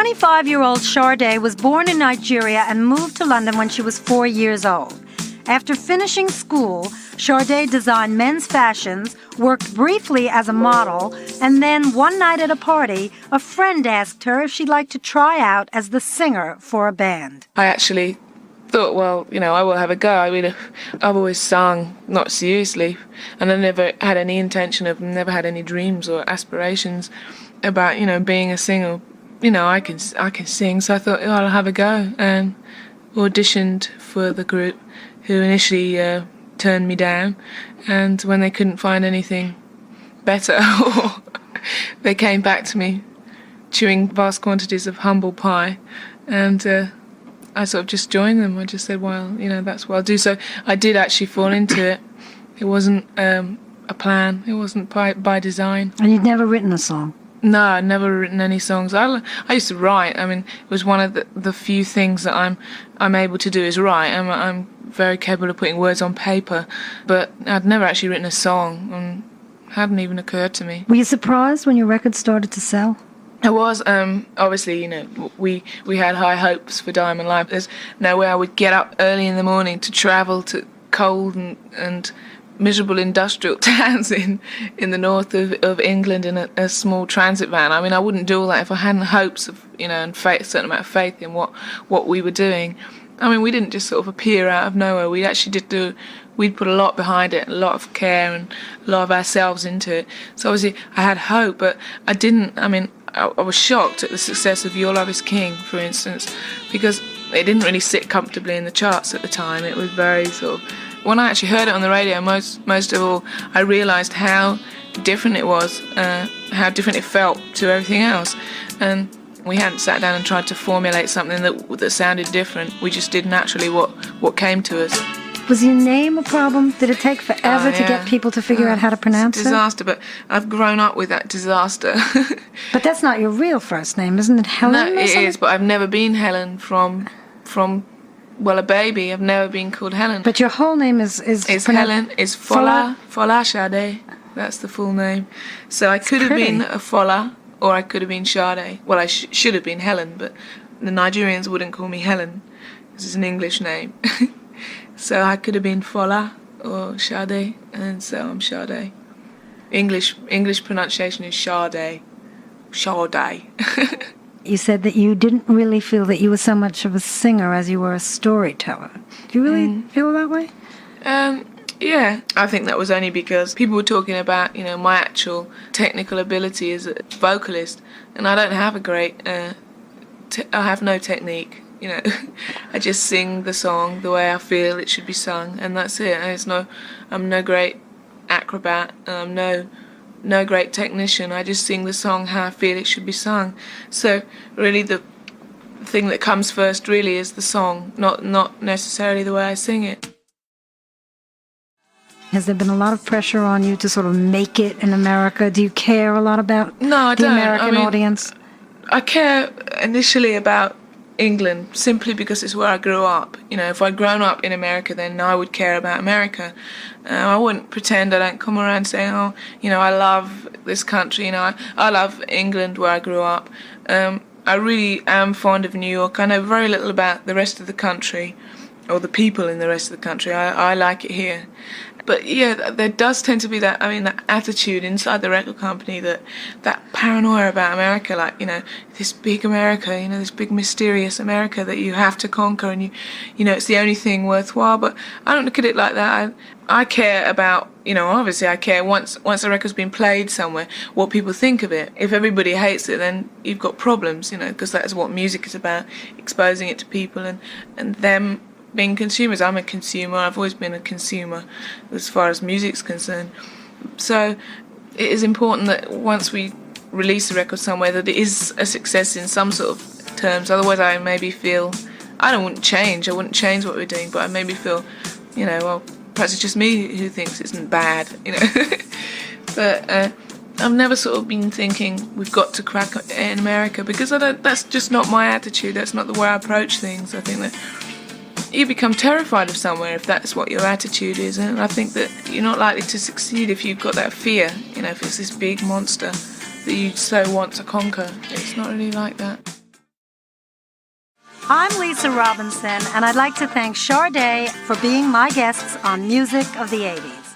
25-year-old Sade was born in Nigeria and moved to London when she was 4 years old. After finishing school, Sade designed men's fashions, worked briefly as a model, and then one night at a party, a friend asked her if she'd like to try out as the singer for a band. I actually thought, well, I will have a go. I mean, I've always sung, not seriously, and I never had any intention of, never had any dreams or aspirations about, being a singer. I can sing, so I thought, I'll have a go, and auditioned for the group, who initially turned me down, and when they couldn't find anything better, they came back to me chewing vast quantities of humble pie, and I sort of just joined them. I just said, well, that's what I'll do. So I did actually fall into it. It wasn't a plan. It wasn't by design. And you'd never written a song? No, I'd never written any songs. I used to write. I mean, it was one of the few things that I'm able to do is write. I'm very capable of putting words on paper, but I'd never actually written a song, and it hadn't even occurred to me. Were you surprised when your record started to sell? I was. Obviously, we had high hopes for Diamond Life. There's no way I would get up early in the morning to travel to cold and miserable industrial towns in the north of England in a small transit van. I mean, I wouldn't do all that if I hadn't hopes of, and faith, a certain amount of faith in what we were doing. I mean, we didn't just sort of appear out of nowhere. We actually we'd put a lot behind it, a lot of care and a lot of ourselves into it. So obviously I had hope, but I didn't, I was shocked at the success of Your Love Is King, for instance, because it didn't really sit comfortably in the charts at the time. It was very sort of... When I actually heard it on the radio, most of all, I realised how different it was, how different it felt to everything else. And we hadn't sat down and tried to formulate something that sounded different. We just did naturally what came to us. Was your name a problem? Did it take forever to get people to figure out how to pronounce it? It's a disaster, but I've grown up with that disaster. But that's not your real first name, isn't it? Helen? No, it is, but I've never been Helen from a baby. I've never been called Helen. But your whole name is Helen. It's Fola Sade. That's the full name. So I could have been a Fola, or I could have been Sade. Well, I should have been Helen, but the Nigerians wouldn't call me Helen because it's an English name. So I could have been Fola or Sade, and so I'm Sade. English pronunciation is Sade. Sade. You said that you didn't really feel that you were so much of a singer as you were a storyteller. Do you really feel that way? Yeah, I think that was only because people were talking about, my actual technical ability as a vocalist, and I don't have a great, I have no technique, I just sing the song the way I feel it should be sung, and that's it. I'm no great acrobat, I'm no great technician. I just sing the song how I feel it should be sung. So really the thing that comes first really is the song, not necessarily the way I sing it. Has there been a lot of pressure on you to sort of make it in America? Do you care a lot about the American audience? I care initially about England simply because it's where I grew up. If I'd grown up in America, then I would care about America. I wouldn't pretend. I don't come around saying, I love this country. I love England where I grew up. I really am fond of New York. I know very little about the rest of the country or the people in the rest of the country. I like it here. But yeah, there does tend to be that attitude inside the record company, that paranoia about America, like, this big America, this big mysterious America that you have to conquer, and it's the only thing worthwhile. But I don't look at it like that. I care about, obviously I care once the record's been played somewhere, what people think of it. If everybody hates it, then you've got problems, because that's what music is about, exposing it to people and them being consumers. I'm a consumer. I've always been a consumer as far as music's concerned. So it is important that once we release a record somewhere that it is a success in some sort of terms. Otherwise I maybe feel, I wouldn't change what we're doing, but I maybe feel, well, perhaps it's just me who thinks it's bad, But I've never sort of been thinking we've got to crack in America, because that's just not my attitude. That's not the way I approach things. I think that you become terrified of somewhere if that's what your attitude is, and I think that you're not likely to succeed if you've got that fear, if it's this big monster that you so want to conquer. It's not really like that. I'm Lisa Robinson, and I'd like to thank Sade for being my guests on Music of the 80s.